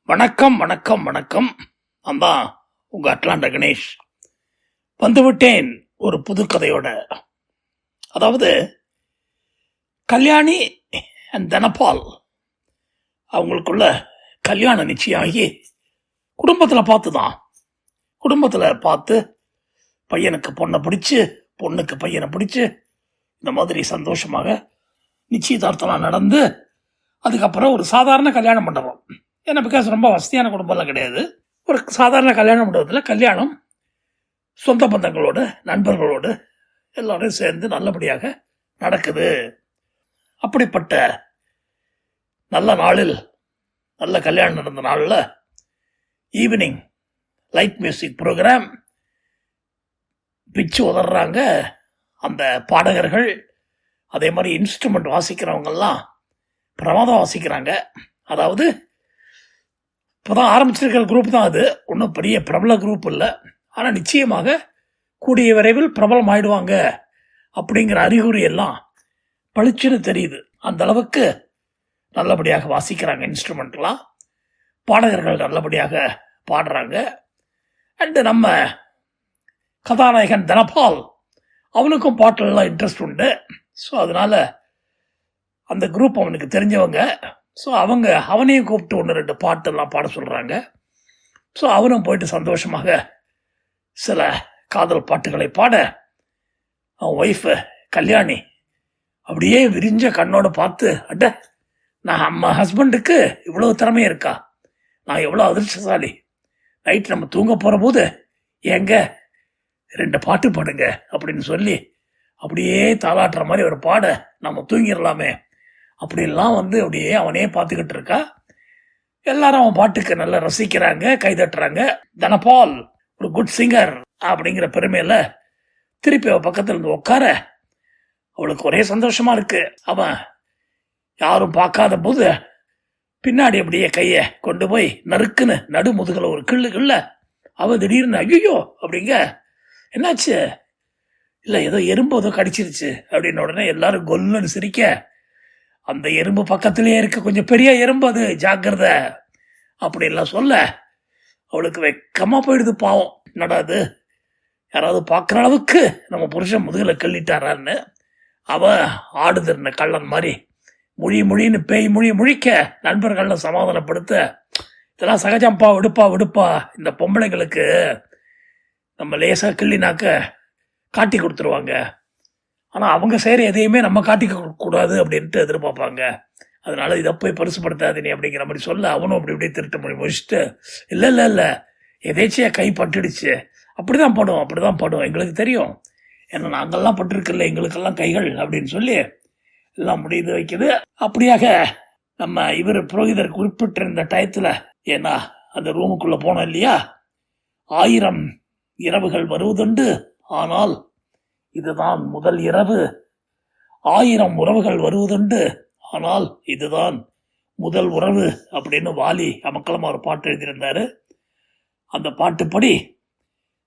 வணக்கம் வணக்கம் வணக்கம். நான் தான் உங்கள் அட்லாண்டா கணேஷ் வந்துவிட்டேன் ஒரு புது கதையோட. அதாவது கல்யாணி அண்ட் தனபால் அவங்களுக்குள்ள கல்யாணம் நிச்சயம் ஆகி குடும்பத்தில் பார்த்து பையனுக்கு பொண்ணை பிடிச்சி பொண்ணுக்கு பையனை பிடிச்சி இந்த மாதிரி சந்தோஷமாக நிச்சயதார்த்தம்லாம் நடந்து அதுக்கப்புறம் ஒரு சாதாரண கல்யாண மண்டபம். ஏன்னா பிகாஸ் ரொம்ப வசதியான குடும்பம்லாம் கிடையாது. ஒரு சாதாரண கல்யாண மண்டபத்தில் கல்யாணம் சொந்த பந்தங்களோடு நண்பர்களோடு எல்லோரும் சேர்ந்து நல்லபடியாக நடக்குது. அப்படிப்பட்ட நல்ல நாளில், நல்ல கல்யாணம் நடந்த நாளில் ஈவினிங் லைட் மியூசிக் ப்ரோக்ராம் பிச்சு உதறாங்க அந்த பாடகர்கள். அதே மாதிரி இன்ஸ்ட்ருமெண்ட் வாசிக்கிறவங்கெல்லாம் பிரமாதம் வாசிக்கிறாங்க. அதாவது இப்போதான் ஆரம்பிச்சிருக்கிற குரூப் தான் அது, ஒன்றும் பெரிய பிரபல குரூப் இல்லை. ஆனால் நிச்சயமாக கூடிய விரைவில் பிரபலம் ஆயிடுவாங்க அப்படிங்கிற அறிகுறி எல்லாம் பளிச்சுன்னு தெரியுது. அந்த அளவுக்கு நல்லபடியாக வாசிக்கிறாங்க இன்ஸ்ட்ருமெண்ட்லாம், பாடகர்கள் நல்லபடியாக பாடுறாங்க. அண்டு நம்ம கதாநாயகன் தனபால் அவனுக்கும் பாட்டிலெல்லாம் இன்ட்ரெஸ்ட் உண்டு. ஸோ அதனால் அந்த குரூப் அவனுக்கு தெரிஞ்சவங்க. ஸோ அவனையும் கூப்பிட்டு 1-2 பாட்டெல்லாம் பாட சொல்கிறாங்க. ஸோ அவனும் போயிட்டு சந்தோஷமாக சில காதல் பாட்டுகளை பாட அவன் ஒய்ஃபு கல்யாணி அப்படியே விரிஞ்ச கண்ணோடு பார்த்து, அட நம்ம ஹஸ்பண்டுக்கு இவ்வளோ திறமை இருக்கா, நான் எவ்வளோ அதிர்ஷ்டசாலி, நைட் நம்ம தூங்க போகிற போது ஏங்க 2 பாட்டு பாடுங்க அப்படின்னு சொல்லி அப்படியே தாளாட்டுற மாதிரி ஒரு பாட நம்ம தூங்கிடலாமே அப்படிலாம் அப்படியே அவனே பார்த்துக்கிட்டு இருக்கா. எல்லாரும் அவன் பாட்டுக்கு நல்லா ரசிக்கிறாங்க, கைதட்டுறாங்க. தனபால் ஒரு குட் சிங்கர் அப்படிங்கிற பெருமையில திருப்பி அவன் பக்கத்தில் இருந்து உட்கார அவளுக்கு ஒரே சந்தோஷமா இருக்கு. அவன் யாரும் பார்க்காத போது பின்னாடி அப்படியே கையை கொண்டு போய் நறுக்குன்னு நடு முதுகில் ஒரு கிள்ள அவன் திடீர்னு ஐயோ அப்படிங்க, என்னாச்சு, இல்லை ஏதோ எறும்பு ஏதோ கடிச்சிருச்சு அப்படின்னு உடனே எல்லாரும் கொல்லுன்னு சிரிக்க, அந்த எறும்பு பக்கத்திலேயே இருக்க கொஞ்சம் பெரிய எறும்பு, அது ஜாக்கிரதை அப்படின்லாம் சொல்ல அவளுக்கு வெக்கமாக போயிடுது. பாவம், நடாது யாராவது பார்க்குற அளவுக்கு நம்ம புருஷன் முதுகில் கிள்ளிட்டாரான்னு அவன் ஆடுதுன்னு கள்ளன் மாதிரி மொழின்னு பேய் முழிக்க நண்பர்கள்லாம் சமாதானப்படுத்த, இதெல்லாம் சகஜம்பா, விடுப்பா, இந்த பொம்பளைங்களுக்கு நம்ம லேசாக கிள்ளினாக்க காட்டி கொடுத்துருவாங்க, ஆனால் அவங்க செய்கிற எதையுமே நம்ம காட்டிக்க கூடாது அப்படின்ட்டு எதிர்பார்ப்பாங்க, அதனால இதை போய் பரிசுப்படுத்தாது நீ அப்படிங்கிற மாதிரி சொல்ல அவனும் அப்படி திருட்டு மொழி முடிச்சுட்டு, இல்லை எதேச்சியாக கை பட்டுடுச்சு, அப்படிதான் படும் எங்களுக்கு தெரியும், ஏன்னா நாங்கள்லாம் பட்டிருக்கில்ல எங்களுக்கெல்லாம் கைகள் அப்படின்னு சொல்லி எல்லாம் முடிது வைக்குது. அப்படியாக நம்ம இவர் புரோகிதர் குறிப்பிட்டிருந்த டயத்தில், ஏன்னா அந்த ரூமுக்குள்ளே போனோம் இல்லையா, 1000 இரவுகள் வருவதுண்டு, ஆனால் இதுதான் முதல் இரவு, 1000 உறவுகள் வருவதுண்டு, ஆனால் இதுதான் முதல் உறவு அப்படின்னு வாலி அமக்கலமாக ஒரு பாட்டு எழுதியிருந்தாரு. அந்த பாட்டுப்படி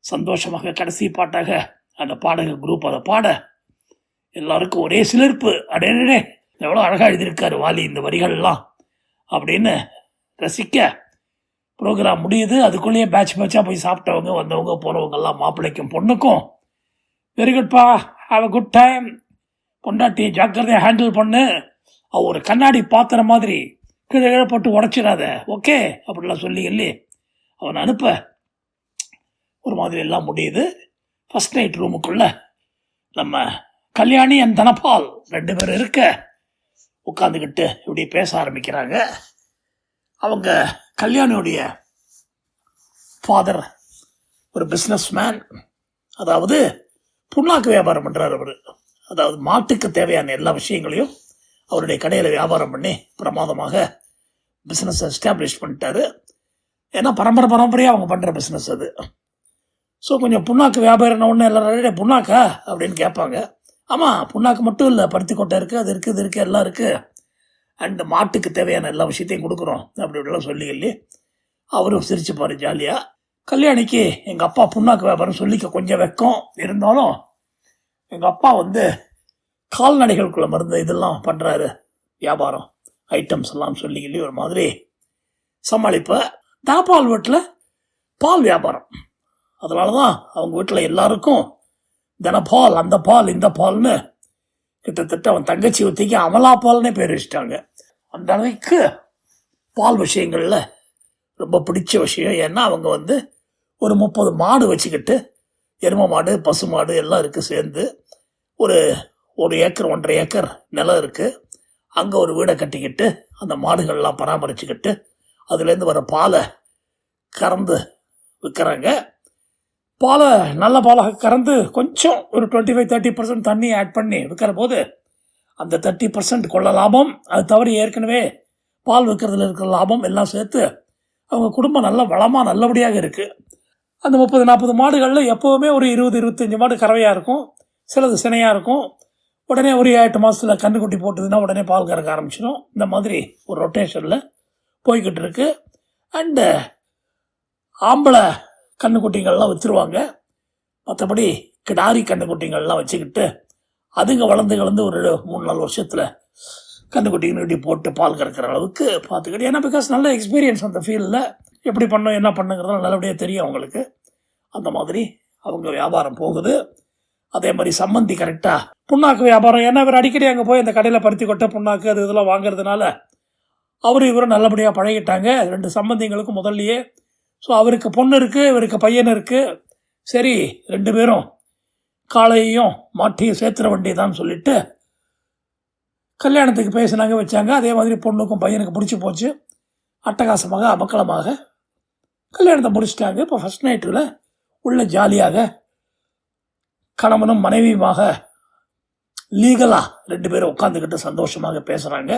சந்தோஷமாக கடைசி பாட்டாக அந்த பாடக குரூப் அதை பாட எல்லாருக்கும் ஒரே சிலிர்ப்பு. அடே எவ்வளோ அழகாக எழுதியிருக்காரு வாலி இந்த வரிகள்லாம் அப்படின்னு ரசிக்க ப்ரோக்ராம் முடியுது. அதுக்குள்ளேயே பேட்சாக போய் சாப்பிட்டவங்க வந்தவங்க போனவங்கெல்லாம் மாப்பிள்ளைக்கும் பொண்ணுக்கும் வெரி குட்பா, ஹாவ் அ குட் டைம், பொண்டாட்டி ஜாக்கிரதையாக ஹேண்டில் பண்ணு, அவ ஒரு கண்ணாடி பாத்திர மாதிரி கீழே போட்டு உடச்சிடாத, ஓகே அப்படிலாம் சொல்லி அவன் அனுப்ப ஒரு மாதிரி எல்லாம் முடியுது. ஃபஸ்ட் நைட் ரூமுக்குள்ள நம்ம கல்யாணி அண்ட் தனபால் 2 பேர் இருக்க உட்காந்துக்கிட்டு இப்படி பேச ஆரம்பிக்கிறாங்க. அவங்க கல்யாணியுடைய ஃபாதர் ஒரு பிஸ்னஸ் மேன், அதாவது புண்ணாக்கு வியாபாரம் பண்ணுறார் அவர். அதாவது மாட்டுக்கு தேவையான எல்லா விஷயங்களையும் அவருடைய கடையில் வியாபாரம் பண்ணி பிரமாதமாக பிஸ்னஸ் எஸ்டாப்ளிஷ் பண்ணிட்டாரு. ஏன்னா பரம்பரையாக அவங்க பண்ணுற பிஸ்னஸ் அது. ஸோ கொஞ்சம் புண்ணாக்கு வியாபாரம் ஒன்று எல்லாரும் புண்ணாக்கா அப்படின்னு கேட்பாங்க. ஆமாம், புண்ணாக்கு மட்டும் இல்லை, பருத்தி கொட்டை இருக்குது, அது இருக்குது எல்லாம் இருக்குது, அண்டு மாட்டுக்கு தேவையான எல்லா விஷயத்தையும் கொடுக்குறோம் அப்படிலாம் சொல்லி அவரும் சிரிச்சுப்பார் ஜாலியாக. கல்யாணிக்கு எங்கள் அப்பா புண்ணாக்கு வியாபாரம் சொல்லிக்க கொஞ்சம் வெக்கம் இருந்தாலும், எங்கள் அப்பா கால்நடைகளுக்குள்ள மருந்து இதெல்லாம் பண்ணுறாரு, வியாபாரம் ஐட்டம்ஸ் எல்லாம் சொல்லி ஒரு மாதிரி சமாளிப்பேன். தனபால் வீட்டில் பால் வியாபாரம். அதனால தான் அவங்க வீட்டில் எல்லாருக்கும் தினபால், அந்த பால், இந்த பால்னு கிட்டத்தட்ட அவன் தங்கச்சி ஒத்திக்கு அமலா பால்னே பேர் வச்சிட்டாங்க. அந்த அளவுக்கு பால் விஷயங்களில் ரொம்ப பிடிச்ச விஷயம். ஏன்னா அவங்க ஒரு 30 மாடு வச்சுக்கிட்டு, எருமை மாடு, பசு மாடு எல்லாம் இருக்குது சேர்ந்து, ஒரு 1 ஏக்கர் 1.5 ஏக்கர் நிலம் இருக்குது. அங்கே ஒரு வீடை கட்டிக்கிட்டு அந்த மாடுகள்லாம் பராமரிச்சுக்கிட்டு அதுலேருந்து வர பாலை கறந்து விற்கிறாங்க. பாலை நல்ல பாலாக கறந்து கொஞ்சம் ஒரு 25-30% தண்ணி ஆட் பண்ணி விற்கிற போது அந்த 30% கொள்ள லாபம், அது தவிர ஏற்கனவே பால் விற்கிறதுல இருக்கிற லாபம் எல்லாம் சேர்த்து அவங்க குடும்பம் நல்ல வளமாக நல்லபடியாக இருக்குது. அந்த 30-40 மாடுகளில் எப்போவுமே ஒரு 20-25 மாடு கறவையாக இருக்கும், சிலது சினையாக இருக்கும். உடனே ஒரு 8 மாதத்தில் கன்றுக்குட்டி போட்டுதுன்னா உடனே பால் கறக்க ஆரம்பிச்சிடும். இந்த மாதிரி ஒரு ரொட்டேஷனில் போய்கிட்டு இருக்கு. அண்டு ஆம்பளை கன்றுக்குட்டிங்கள்லாம் வச்சுருவாங்க. மற்றபடி கிடாரி கன்றுக்குட்டிங்கள்லாம் வச்சுக்கிட்டு அதுங்க வளர்ந்து ஒரு 3-4 வருஷத்தில் கன்றுக்குட்டி போட்டு பால் கறக்கிற அளவுக்கு பார்த்துக்கிட்டு, ஏன்னா பிகாஸ் நல்ல எக்ஸ்பீரியன்ஸ் அந்த ஃபீல்டில் எப்படி பண்ணணும் என்ன பண்ணுங்கிறதுலாம் நல்லபடியாக தெரியும் அவங்களுக்கு. அந்த மாதிரி அவங்க வியாபாரம் போகுது. அதே மாதிரி சம்மந்தி கரெக்டாக புண்ணாக்கு வியாபாரம். ஏன்னா இவர் அடிக்கடி அங்கே போய் அந்த கடையில் பருத்தி கொட்டை புண்ணாக்கு அது இதெல்லாம் வாங்குறதுனால இவரும் நல்லபடியாக பழகிட்டாங்க 2 சம்பந்திங்களுக்கும் முதல்லையே. ஸோ அவருக்கு பொண்ணு இருக்குது, இவருக்கு பையன் இருக்குது. சரி 2 பேரும் காளையையும் மாட்டியும் சேர்த்துற வண்டி தான் சொல்லிட்டு கல்யாணத்துக்கு பேசினாங்க, வச்சாங்க. அதே மாதிரி பொண்ணுக்கும் பையனுக்கு பிடிச்சி போச்சு. அட்டகாசமாக அமக்கலமாக கல்யாணத்தை முடிச்சிட்டாங்க. இப்போ ஃபஸ்ட் நைட்டில் உள்ள ஜாலியாக கணவனும் மனைவியுமாக லீகலாக 2 பேரும் உட்காந்துக்கிட்டு சந்தோஷமாக பேசுகிறாங்க.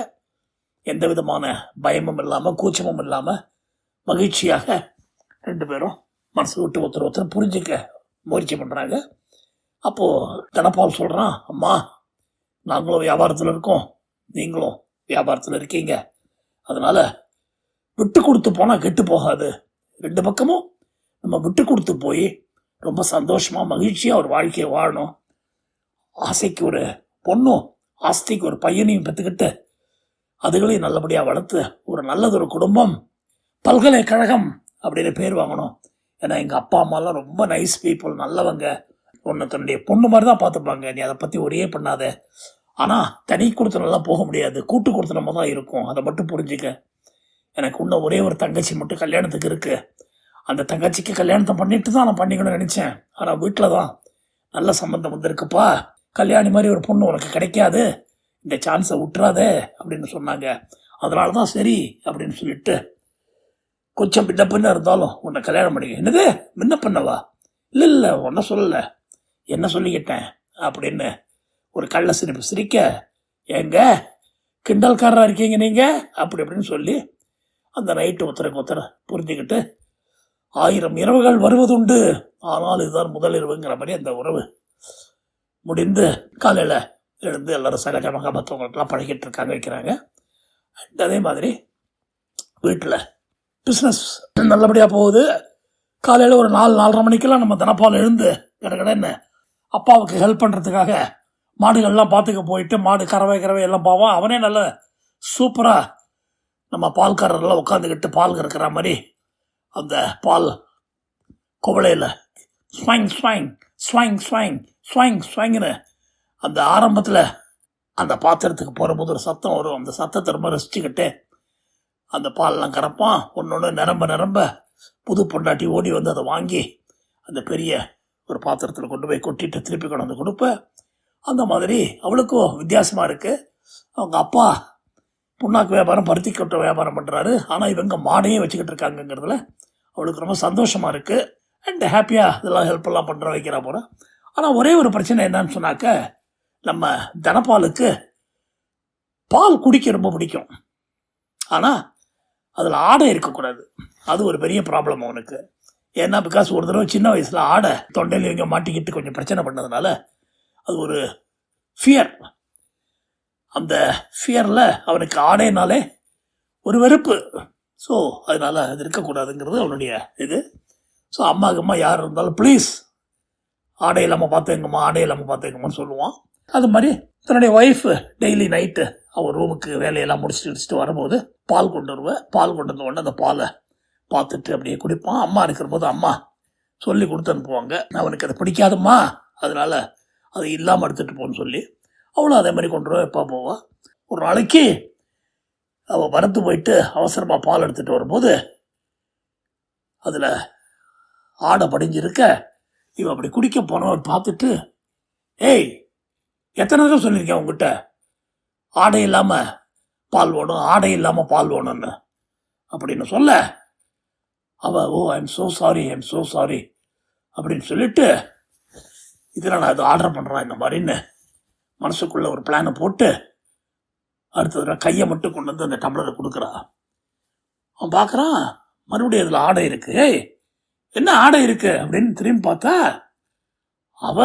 எந்த விதமான பயமும் இல்லாமல் கூச்சமும் இல்லாமல் மகிழ்ச்சியாக 2 பேரும் மனசு விட்டு ஒருத்தர் புரிஞ்சிக்க முயற்சி பண்ணுறாங்க. அப்போது தனபால் சொல்கிறான், அம்மா நாங்களும் வியாபாரத்தில் இருக்கோம், நீங்களும் வியாபாரத்தில் இருக்கீங்க, அதனால் விட்டு கொடுத்து போனால் கெட்டு போகாது. 2 பக்கமும் நம்ம விட்டு கொடுத்து போய் ரொம்ப சந்தோஷமாக மகிழ்ச்சியாக ஒரு வாழ்க்கையை வாழணும். ஆசைக்கு ஒரு பொண்ணும் ஆஸ்திக்கு ஒரு பையனையும் பெற்றுக்கிட்டு அதுகளையும் நல்லபடியாக வளர்த்து ஒரு நல்லதொரு குடும்பம், பல்கலைக்கழகம் அப்படின்னு பேர் வாங்கணும். ஏன்னா எங்கள் அப்பா அம்மாலாம் ரொம்ப நைஸ் பீப்புள், நல்லவங்க. ஒன்று தன்னுடைய பொண்ணு மாதிரி தான் பார்த்துப்பாங்க. நீ அதை பற்றி ஒரே பண்ணாத. ஆனால் தனி கொடுத்தனெல்லாம் போக முடியாது, கூட்டு கொடுத்தனமாக தான் இருக்கும், அதை மட்டும் புரிஞ்சுக்க. எனக்கு இன்னும் ஒரே ஒரு தங்கச்சி மட்டும் கல்யாணத்துக்கு இருக்குது. அந்த தங்கச்சிக்கு கல்யாணத்தை பண்ணிட்டு தான் நான் பண்ணிக்கணும்னு நினச்சேன். ஆனால் வீட்டில் தான் நல்ல சம்பந்தம் வந்திருக்குப்பா, கல்யாணி மாதிரி ஒரு பொண்ணு உனக்கு கிடைக்காது, இந்த சான்ஸை விட்டுறாதே அப்படின்னு சொன்னாங்க. அதனால தான் சரி அப்படின்னு சொல்லிட்டு கொஞ்சம் பின்ன பின்ன இருந்தாலும் உன்னை கல்யாணம் பண்ணிக்க. என்னது முன்ன பண்ணவா? இல்லை ஒன்றும் சொல்லலை, என்ன சொல்லிக்கிட்டேன் அப்படின்னு ஒரு கள்ள சிரிப்பு சிரிக்க, ஏங்க கிண்டல்காரராக இருக்கீங்க நீங்கள் அப்படி அப்படின்னு சொல்லி அந்த நைட்டு ஒருத்தருக்கு புரிஞ்சுக்கிட்டு 1000 இரவுகள் வருவதுண்டு, ஆனால் இதுதான் முதல் இரவுங்கிற மாதிரி அந்த உறவு முடிந்து காலையில் எழுந்து எல்லோரும் சகஜமாக மற்றவங்களுக்கெல்லாம் பழகிட்டு இருக்காங்க, வைக்கிறாங்க. அதே மாதிரி வீட்டில் பிஸ்னஸ் நல்லபடியாக போகுது. காலையில் ஒரு 4-4:30 மணிக்கெல்லாம் நம்ம தினப்பால் எழுந்து கடன்னு அப்பாவுக்கு ஹெல்ப் பண்ணுறதுக்காக மாடுகள்லாம் பார்த்துக்க போயிட்டு, மாடு கறவை எல்லாம் பாவான். அவனே நல்ல சூப்பராக நம்ம பால்காரரெல்லாம் உட்காந்துக்கிட்டு பால் கறக்கிற மாதிரி அந்த பால் குவளையில் ஸ்வாங் ஸ்வாங் ஸ்வாங் ஸ்வாங் ஸ்வாங் ஸ்வாங்னு அந்த ஆரம்பத்தில் அந்த பாத்திரத்துக்கு போகும்போது ஒரு சத்தம் வரும். அந்த சத்தத்தை ரொம்ப ரசிச்சுக்கிட்டு அந்த பாலெலாம் கறப்பான். ஒன்று நிரம்ப புது பொண்டாட்டி ஓடி வந்து அதை வாங்கி அந்த பெரிய ஒரு பாத்திரத்தில் கொண்டு போய் கொட்டிட்டு திருப்பி கொண்டு வந்து கொடுப்பேன். அந்த மாதிரி அவளுக்கும் வித்தியாசமாக இருக்குது. அவங்க அப்பா புண்ணாக்கு வியாபாரம், பருத்தி கொட்டை வியாபாரம் பண்ணுறாரு. ஆனால் இவங்க மாடையும் வச்சுக்கிட்டு இருக்காங்கங்கிறதுல அவளுக்கு ரொம்ப சந்தோஷமாக இருக்குது. அண்ட் ஹாப்பியாக இதெல்லாம் ஹெல்ப்பெல்லாம் பண்ணுற வைக்கிறா போகிற. ஆனால் ஒரே ஒரு பிரச்சனை என்னன்னு சொன்னாக்க, நம்ம தனப்பாலுக்கு பால் குடிக்க ரொம்ப பிடிக்கும், ஆனால் அதில் ஆடை இருக்கக்கூடாது. அது ஒரு பெரிய ப்ராப்ளம் அவனுக்கு. ஏன்னா பிகாஸ் ஒரு தடவை சின்ன வயசில் ஆடை தொண்டையில் இவங்க மாட்டிக்கிட்டு கொஞ்சம் பிரச்சனை பண்ணதுனால அது ஒரு ஃபியர். அந்த ஃபியரில் அவனுக்கு ஆடைனாலே ஒரு வெறுப்பு. ஸோ அதனால் அது இருக்கக்கூடாதுங்கிறது அவனுடைய இது. ஸோ அம்மா யார் இருந்தாலும் ப்ளீஸ் ஆடை இல்லாமல் பார்த்துங்கம்மா, ஆடை இல்லாமல் பார்த்துங்கம்மான்னு சொல்லுவான். அது மாதிரி தன்னுடைய ஒய்ஃபு டெய்லி நைட்டு அவள் ரூமுக்கு வேலையெல்லாம் முடிச்சுட்டு வரும்போது பால் கொண்டு வருவேன். பால் கொண்டு வந்த உடனே அந்த பாலை பார்த்துட்டு அப்படியே குடிப்பான். அம்மா இருக்கிற போது அம்மா சொல்லி கொடுத்து அனுப்புவாங்க, அவனுக்கு அது பிடிக்காதும்மா, அதனால் அது இல்லாமல் எடுத்துகிட்டு போன்னு சொல்லி. அவளும் அதே மாதிரி கொண்டு வருவா, எப்போ போவா. ஒரு நாளைக்கு அவள் மறந்து போயிட்டு அவசரமாக பால் எடுத்துகிட்டு வரும்போது அதில் ஆடை படிஞ்சிருக்க. இவன் அப்படி குடிக்க போனவன் பார்த்துட்டு, ஏய், எத்தனை தடவை சொல்லியிருக்கேன் உங்ககிட்ட ஆடை இல்லாமல் பால் வேணும், ஆடை இல்லாமல் பால் வேணும்னு அப்படின்னு சொல்ல. அவள், oh I am so sorry, I am so sorry அப்படின்னு சொல்லிட்டு, இதில் நான் இது ஆர்டர் பண்ணுறேன் இந்த மாதிரின்னு மனசுக்குள்ளே ஒரு பிளானை போட்டு அடுத்தது கையை மட்டும் கொண்டு வந்து அந்த டம்ளரை கொடுக்குறான். அவன் பார்க்குறான், மறுபடியும் அதில் ஆடை இருக்கு. ஏய், என்ன ஆடை இருக்கு அப்படின்னு திரும்பி பார்த்தா அவ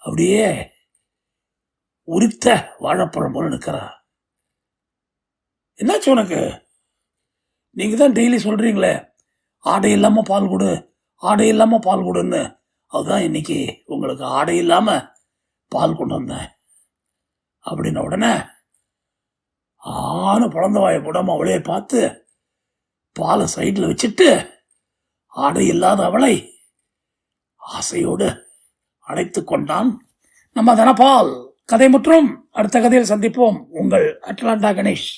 அப்படியே உரித்த வாழைப்பழம் போல நிற்கிறா. என்னாச்சு உனக்கு? நீங்கள் தான் டெய்லி சொல்கிறீங்களே ஆடை இல்லாமல் பால் கொடு, ஆடை இல்லாமல் பால் கொடுன்னு. அதுதான் இன்னைக்கு உங்களுக்கு ஆடை இல்லாமல் பால் கொண்டு வந்தேன் அப்படின்ன உடனே பிறந்த வாயை போடாமல் அவளையே பார்த்து பாலை சைடில் வச்சுட்டு ஆடை இல்லாத அவளை ஆசையோடு அழைத்து கொண்டான் நம்ம தனபால். கதை மற்றும் அடுத்த கதையில் சந்திப்போம். உங்கள் அட்லாண்டா கணேஷ்.